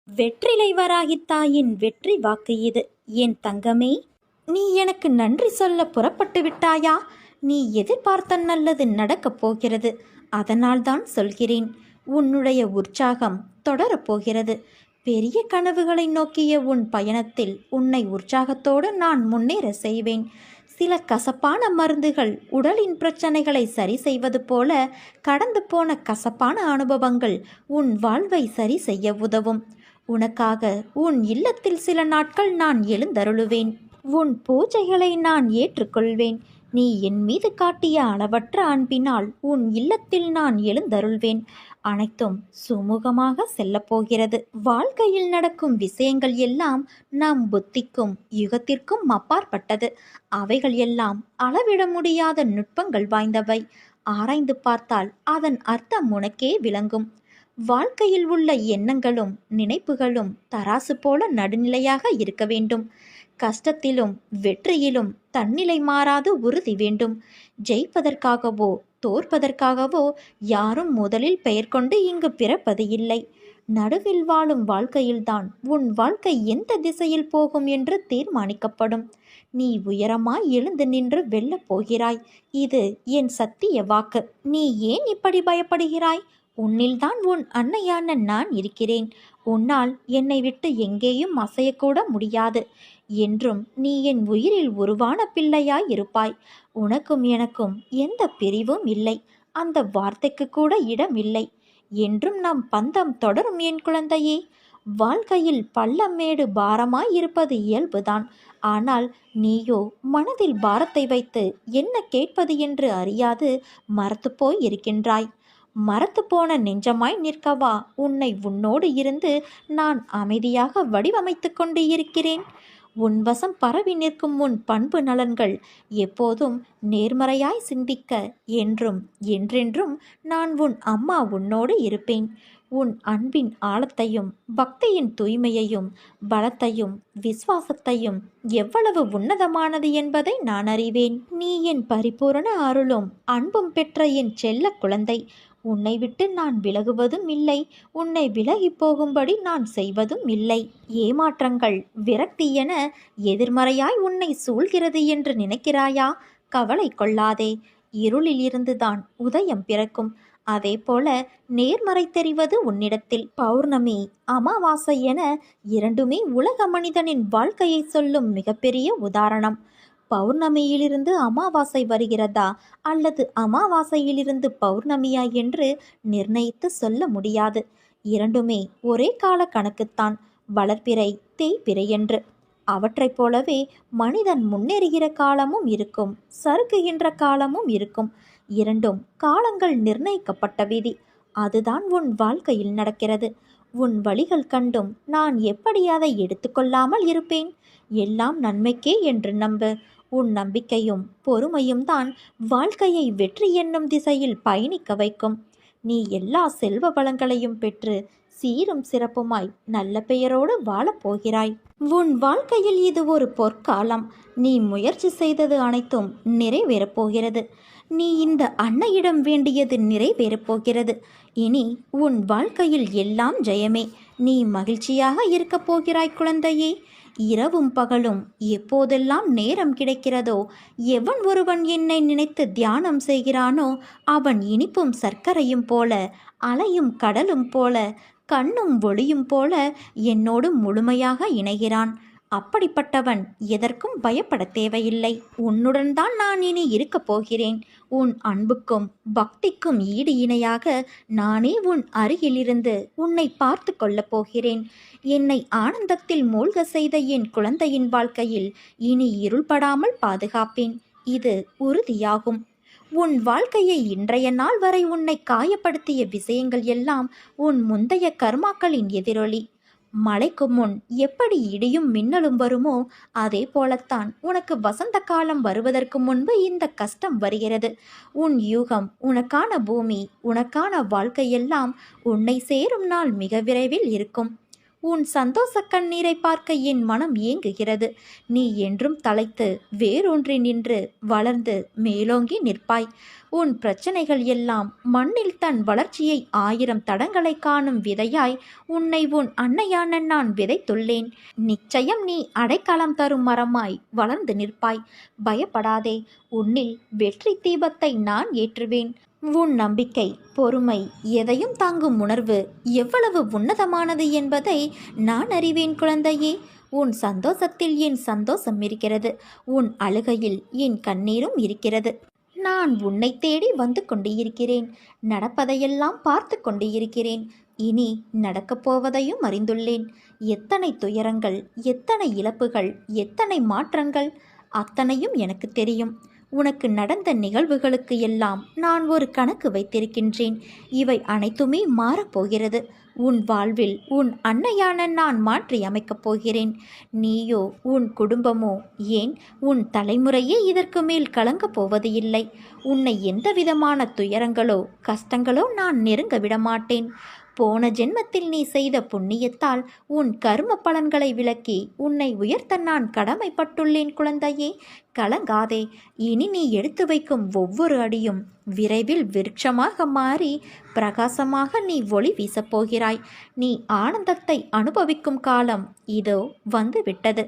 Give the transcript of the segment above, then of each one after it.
வெற்றிலை வராகித் தாயின் வெற்றி வாக்கு இது. என் தங்கமே, நீ எனக்கு நன்றி சொல்ல புறப்பட்டு விட்டாயா? நீ எதிர்பார்த்த நல்லது நடக்கப் போகிறது. அதனால்தான் சொல்கிறேன். உன்னுடைய உற்சாகம் தொடரப்போகிறது. பெரிய கனவுகளை நோக்கிய உன் பயணத்தில் உன்னை உற்சாகத்தோடு நான் முன்னேற செய்வேன். சில கசப்பான மருந்துகள் உடலின் பிரச்சனைகளை சரி செய்வது போல கடந்து போன கசப்பான அனுபவங்கள் உன் வாழ்வை சரி செய்ய உதவும். உனக்காக உன் இல்லத்தில் சில நாட்கள் நான் எழுந்தருளுவேன். உன் பூஜைகளை நான் ஏற்றுக்கொள்வேன். நீ என் மீது காட்டிய அளவற்ற அன்பினால் உன் இல்லத்தில் நான் எழுந்தருள்வேன். அனைத்தும் சுமூகமாக செல்லப்போகிறது. வாழ்க்கையில் நடக்கும் விஷயங்கள் எல்லாம் நம் புத்திக்கும் யுகத்திற்கும் அப்பாற்பட்டது. அவைகள் எல்லாம் அளவிட முடியாத நுட்பங்கள் வாய்ந்தவை. ஆராய்ந்து பார்த்தால் அதன் அர்த்தம் உனக்கே விளங்கும். வாழ்க்கையில் உள்ள எண்ணங்களும் நினைப்புகளும் தராசு போல நடுநிலையாக இருக்க வேண்டும். கஷ்டத்திலும் வெற்றியிலும் தன்னிலை மாறாது உறுதி வேண்டும். ஜெயிப்பதற்காகவோ தோற்பதற்காகவோ யாரும் முதலில் பெயர் கொண்டு இங்கு பிறப்பது இல்லை. நடுவில் வாழும் வாழ்க்கையில்தான் உன் வாழ்க்கை எந்த திசையில் போகும் என்று தீர்மானிக்கப்படும். நீ உயரமாய் எழுந்து நின்று வெல்லப் போகிறாய். இது என் சத்திய வாக்கு. நீ ஏன் இப்படி பயப்படுகிறாய்? உன்னில்தான் உன் அன்னையான நான் இருக்கிறேன். உன்னால் என்னை விட்டு எங்கேயும் அசையக்கூட முடியாது. என்றும் நீ என் உயிரில் உருவான பிள்ளையாய் இருப்பாய். உனக்கும் எனக்கும் எந்த பிரிவும் இல்லை. அந்த வார்த்தைக்கு கூட இடம் இல்லை. என்றும் நம் பந்தம் தொடரும் என் குழந்தையே. வாழ்க்கையில் பள்ளமேடு பாரமாய் இருப்பது இயல்புதான். ஆனால் நீயோ மனதில் பாரத்தை வைத்து என்ன கேட்பது என்று அறியாது மரத்து போய் இருக்கின்றாய். மரத்து போன நெஞ்சமாய் நிற்கவா உன்னை உன்னோடு இருந்து நான் அமைதியாக வடிவமைத்து கொண்டு இருக்கிறேன். உன் வசம் பரவி நிற்கும் உன் பண்பு நலன்கள் எப்போதும் நேர்மறையாய் சிந்திக்க என்றும் என்றென்றும் நான் உன் அம்மா உன்னோடு இருப்பேன். உன் அன்பின் ஆழத்தையும் பக்தியின் தூய்மையையும் பலத்தையும் விசுவாசத்தையும் எவ்வளவு உன்னதமானது என்பதை நான் அறிவேன். நீ என் பரிபூரண அருளும் அன்பும் பெற்ற என் செல்ல குழந்தை. உன்னை விட்டு நான் விலகுவதும் இல்லை. உன்னை விலகி போகும்படி நான் செய்வதும் இல்லை. ஏமாற்றங்கள் விரக்தி என எதிர்மறையாய் உன்னை சூழ்கிறது என்று நினைக்கிறாயா? கவலை கொள்ளாதே. இருளில் இருந்துதான் உதயம் பிறக்கும். அதே போல நேர்மறை தெரிவது உன்னிடத்தில். பௌர்ணமி அமாவாசை என இரண்டுமே உலக மனிதனின் வாழ்க்கையை சொல்லும் மிகப்பெரிய உதாரணம். பௌர்ணமியிலிருந்து அமாவாசை வருகிறதா அல்லது அமாவாசையிலிருந்து பௌர்ணமியா என்று நிர்ணயித்து சொல்ல முடியாது. இரண்டுமே ஒரே கால கணக்குத்தான். வளர்ப்பிறை தேய்பிறை என்று. அவற்றைப் போலவே மனிதன் முன்னேறுகிற காலமும் இருக்கும், சறுக்குகின்ற காலமும் இருக்கும். இரண்டும் காலங்கள் நிர்ணயிக்கப்பட்ட விதி. அதுதான் உன் வாழ்க்கையில் நடக்கிறது. உன் வழிகள் கண்டும் நான் எப்படி அதை எடுத்துக்கொள்ளாமல் இருப்பேன்? எல்லாம் நன்மைக்கே என்று நம்பு. உன் நம்பிக்கையும் பொறுமையும் தான் வாழ்க்கையை வெற்றி என்னும் திசையில் பயணிக்க வைக்கும். நீ எல்லா செல்வ வளங்களையும் பெற்று சீரும் சிறப்புமாய் நல்ல பெயரோடு வாழப்போகிறாய். உன் வாழ்க்கையில் இது ஒரு பொற்காலம். நீ முயற்சி செய்தது அனைத்தும் நிறைவேறப் போகிறது. நீ இந்த அன்னையிடம் வேண்டியது நிறைவேறப் போகிறது. இனி உன் வாழ்க்கையில் எல்லாம் ஜெயமே. நீ மகிழ்ச்சியாக இருக்கப் போகிறாய் குழந்தையே. இரவும் பகலும் எப்போதெல்லாம் நேரம் கிடைக்கிறதோ, எவன் ஒருவன் என்னை நினைத்து தியானம் செய்கிறானோ அவன் இனிப்பும் சர்க்கரையும் போல, அலையும் கடலும் போல, கண்ணும் ஒளியும் போல என்னோடு முழுமையாக இணைகிறான். அப்படிப்பட்டவன் எதற்கும் பயப்பட தேவையில்லை. உன்னுடன் தான் நான் இனி இருக்கப் போகிறேன். உன் அன்புக்கும் பக்திக்கும் ஈடு இணையாக நானே உன் அருகிலிருந்து உன்னை பார்த்து கொள்ளப் போகிறேன். என்னை ஆனந்தத்தில் மூழ்க செய்த என் குழந்தையின் வாழ்க்கையில் இனி இருள்படாமல் பாதுகாப்பேன். இது உறுதியாகும். உன் வாழ்க்கையை இன்றைய நாள் வரை உன்னை காயப்படுத்திய விஷயங்கள் எல்லாம் உன் முந்தைய கர்மாக்களின் எதிரொலி. மழைக்கு முன் எப்படி இடியும் மின்னலும் வருமோ அதே போலத்தான் உனக்கு வசந்த காலம் வருவதற்கு முன்பு இந்த கஷ்டம் வருகிறது. உன் யூகம், உனக்கான பூமி, உனக்கான வாழ்க்கையெல்லாம் உன்னை சேரும் நாள் மிக விரைவில் இருக்கும். உன் சந்தோஷ கண்ணீரை பார்க்க என் மனம் ஏங்குகிறது. நீ என்றும் தலைத்து வேரூன்றி நின்று வளர்ந்து மேலோங்கி நிற்பாய். உன் பிரச்சனைகள் எல்லாம் மண்ணில் தன் வளர்ச்சியை 1000 தடங்களை காணும் விதையாய் உன்னை உன் அன்னையான நான் விதைத்துள்ளேன். நிச்சயம் நீ அடைக்கலம் தரும் மரமாய் வளர்ந்து நிற்பாய். பயப்படாதே, உன்னில் வெற்றி தீபத்தை நான் ஏற்றுவேன். உன் நம்பிக்கை, பொறுமை, எதையும் தாங்கும் உணர்வு எவ்வளவு உன்னதமானது என்பதை நான் அறிவேன் குழந்தையே. உன் சந்தோஷத்தில் என் சந்தோஷம் இருக்கிறது. உன் அழுகையில் என் கண்ணீரும் இருக்கிறது. நான் உன்னை தேடி வந்து கொண்டு இருக்கிறேன். நடப்பதையெல்லாம் பார்த்து கொண்டு இருக்கிறேன். இனி நடக்கப் போவதையும் அறிந்துள்ளேன். எத்தனை துயரங்கள், எத்தனை இழப்புகள், எத்தனை மாற்றங்கள், அத்தனையும் எனக்கு தெரியும். உனக்கு நடந்த நிகழ்வுகளுக்கு எல்லாம் நான் ஒரு கணக்கு வைத்திருக்கின்றேன். இவை அனைத்துமே மாறப்போகிறது. உன் வாழ்வில் உன் அன்னையான நான் மாற்றி அமைக்கப் போகிறேன். நீயோ உன் குடும்பமோ, ஏன் உன் தலைமுறையே இதற்கு மேல் கலங்கப் போவது இல்லை. உன்னை எந்தவிதமான துயரங்களோ கஷ்டங்களோ நான் நெருங்க விடமாட்டேன். போன ஜென்மத்தில் நீ செய்த புண்ணியத்தால் உன் கர்ம பலன்களை விலக்கி உன்னை உயர்த்த நான் கடமைப்பட்டுள்ளேன் குழந்தையே. கலங்காதே. இனி நீ எடுத்து வைக்கும் ஒவ்வொரு அடியும் விரைவில் விருட்சமாக மாறி பிரகாசமாக நீ ஒளி வீசப்போகிறாய். நீ ஆனந்தத்தை அனுபவிக்கும் காலம் இதோ வந்து விட்டது.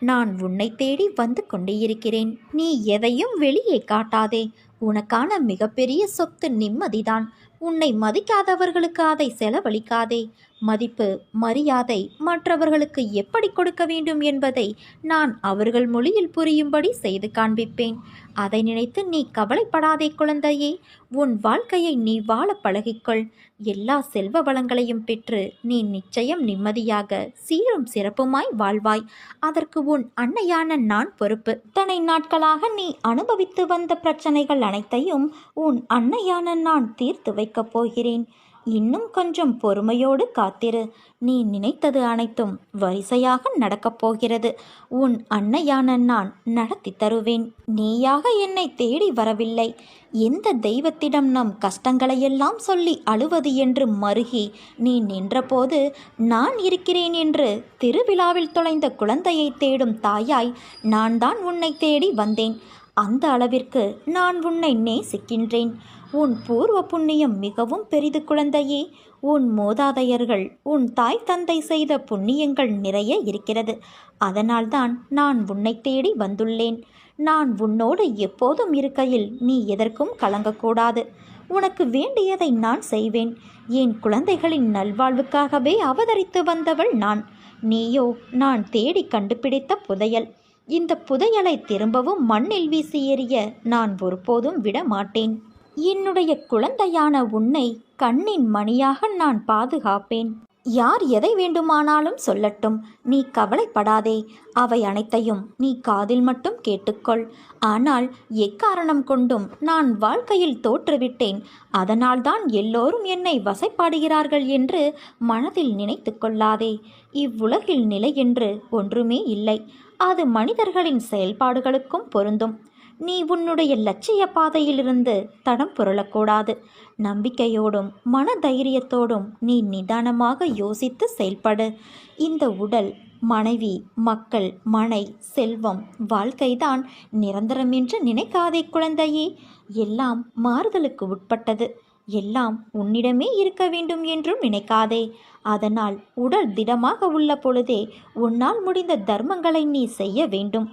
நான் உன்னை தேடி வந்து கொண்டே இருக்கிறேன். நீ எதையும் வெளியே காட்டாதே. உனக்கான மிகப்பெரிய சொத்து நிம்மதிதான். உன்னை மதிக்காதவர்களுக்கு அதை செலவழிக்காதே. மதிப்பு, மரியாதை மற்றவர்களுக்கு எப்படி கொடுக்க வேண்டும் என்பதை நான் அவர்கள் மொழியில் புரியும்படி செய்து காண்பிப்பேன். அதை நினைத்து நீ கவலைப்படாதே குழந்தையே. உன் வாழ்க்கையை நீ வாழ பழகிக்கொள். எல்லா செல்வ வளங்களையும் பெற்று நீ நிச்சயம் நிம்மதியாக சீரும் சிறப்புமாய் வாழ்வாய். அதற்கு உன் அன்னையான நான் பொறுப்பு. இத்தனை நாட்களாக நீ அனுபவித்து வந்த பிரச்சனைகள் அனைத்தையும் உன் அன்னையான நான் தீர்த்து வைக்கப் போகிறேன். இன்னும் கொஞ்சம் பொறுமையோடு காத்திரு. நீ நினைத்தது அனைத்தும் வரிசையாக நடக்கப் போகிறது. உன் அன்னையான நான் நடத்தி தருவேன். நீயாக என்னை தேடி வரவில்லை. எந்த தெய்வத்திடம் நம் கஷ்டங்களையெல்லாம் சொல்லி அழுவது என்று மருகி நீ நின்றபோது நான் இருக்கிறேன் என்று திருவிழாவில் தொலைந்த குழந்தையை தேடும் தாயாய் நான் தான் உன்னை தேடி வந்தேன். அந்த அளவிற்கு நான் உன்னை நேசிக்கின்றேன். உன் பூர்வ புண்ணியம் மிகவும் பெரிது குழந்தையே. உன் மூதாதையர்கள், உன் தாய் தந்தை செய்த புண்ணியங்கள் நிறைய இருக்கிறது. அதனால்தான் நான் உன்னை தேடி வந்துள்ளேன். நான் உன்னோடு எப்போதும் இருக்கையில் நீ எதற்கும் கலங்கக்கூடாது. உனக்கு வேண்டியதை நான் செய்வேன். என் குழந்தைகளின் நல்வாழ்வுக்காகவே அவதரித்து வந்தவள் நான். நீயோ நான் தேடி கண்டுபிடித்த புதையல். இந்த புதையலை திரும்பவும் மண்ணில் வீசி எறிய நான் ஒருபோதும் விட மாட்டேன். என்னுடைய குழந்தையான உன்னை கண்ணின் மணியாக நான் பாதுகாப்பேன். யார் எதை வேண்டுமானாலும் சொல்லட்டும், நீ கவலைப்படாதே. அவை அனைத்தையும் நீ காதில் மட்டும் கேட்டுக்கொள். ஆனால் எக்காரணம் கொண்டும் நான் வாழ்க்கையில் தோற்றுவிட்டேன், அதனால்தான் எல்லோரும் என்னை வசைப்பாடுகிறார்கள் என்று மனதில் நினைத்து கொள்ளாதே. இவ்வுலகில் நிலை என்று ஒன்றுமே இல்லை. அது மனிதர்களின் செயல்பாடுகளுக்கும் பொருந்தும். நீ உன்னுடைய லட்சிய பாதையிலிருந்து தடம் புரளக்கூடாது. நம்பிக்கையோடும் மன தைரியத்தோடும் நீ நிதானமாக யோசித்து செயல்படு. இந்த உடல், மனைவி, மக்கள், மனை, செல்வம், வாழ்க்கைதான் நிரந்தரம் என்று நினைக்காதே குழந்தையே. எல்லாம் மாறுதலுக்கு உட்பட்டது. எல்லாம் உன்னிடமே இருக்க வேண்டும் என்றும் நினைக்காதே. அதனால் உடல் திடமாக உள்ள பொழுதே உன்னால் முடிந்த தர்மங்களை நீ செய்ய வேண்டும்.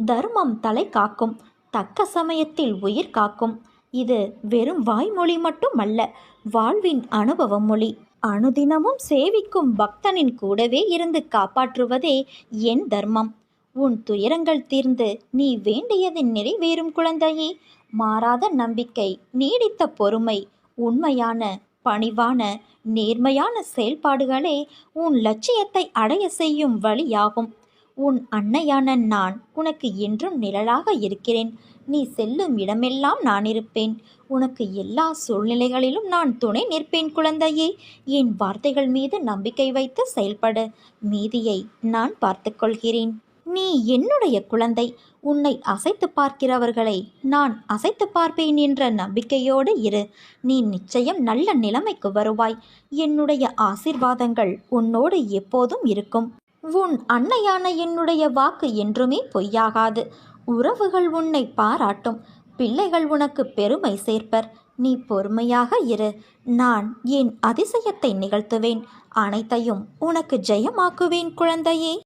தர்மம் தலை காக்கும், தக்க சமயத்தில் உயிர் காக்கும். இது வெறும் வாய்மொழி மட்டுமல்ல, வாழ்வின் அனுபவ மொழி. அனுதினமும் சேவிக்கும் பக்தனின் கூடவே இருந்து காப்பாற்றுவதே என் தர்மம். உன் துயரங்கள் தீர்ந்து நீ வேண்டியது நிறைவேறும் குழந்தையே. மாறாத நம்பிக்கை, நீடித்த பொறுமை, உண்மையான பணிவான நேர்மையான செயல்பாடுகளே உன் லட்சியத்தை அடைய செய்யும் வழியாகும். உன் அன்னையான நான் உனக்கு என்றும் நிழலாக இருக்கிறேன். நீ செல்லும் இடமெல்லாம் நான் இருப்பேன். உனக்கு எல்லா சூழ்நிலைகளிலும் நான் துணை நிற்பேன் குழந்தையே. என் வார்த்தைகள் மீது நம்பிக்கை வைத்து செயல்படு. மீதியை நான் பார்த்துக்கொள்கிறேன். நீ என்னுடைய குழந்தை. உன்னை அசைத்து பார்க்கிறவர்களை நான் அசைத்து பார்ப்பேன் என்ற நம்பிக்கையோடு இரு. நீ நிச்சயம் நல்ல நிலைமைக்கு வருவாய். என்னுடைய ஆசீர்வாதங்கள் உன்னோடு எப்போதும் இருக்கும். உன் அன்னையான என்னுடைய வாக்கு என்றுமே பொய்யாகாது. உறவுகள் உன்னை பாராட்டும். பிள்ளைகள் உனக்கு பெருமை சேர்ப்பர். நீ பொறுமையாக இரு. நான் என் அதிசயத்தை நிகழ்த்துவேன். அனைத்தையும் உனக்கு ஜெயமாக்குவேன் குழந்தையே.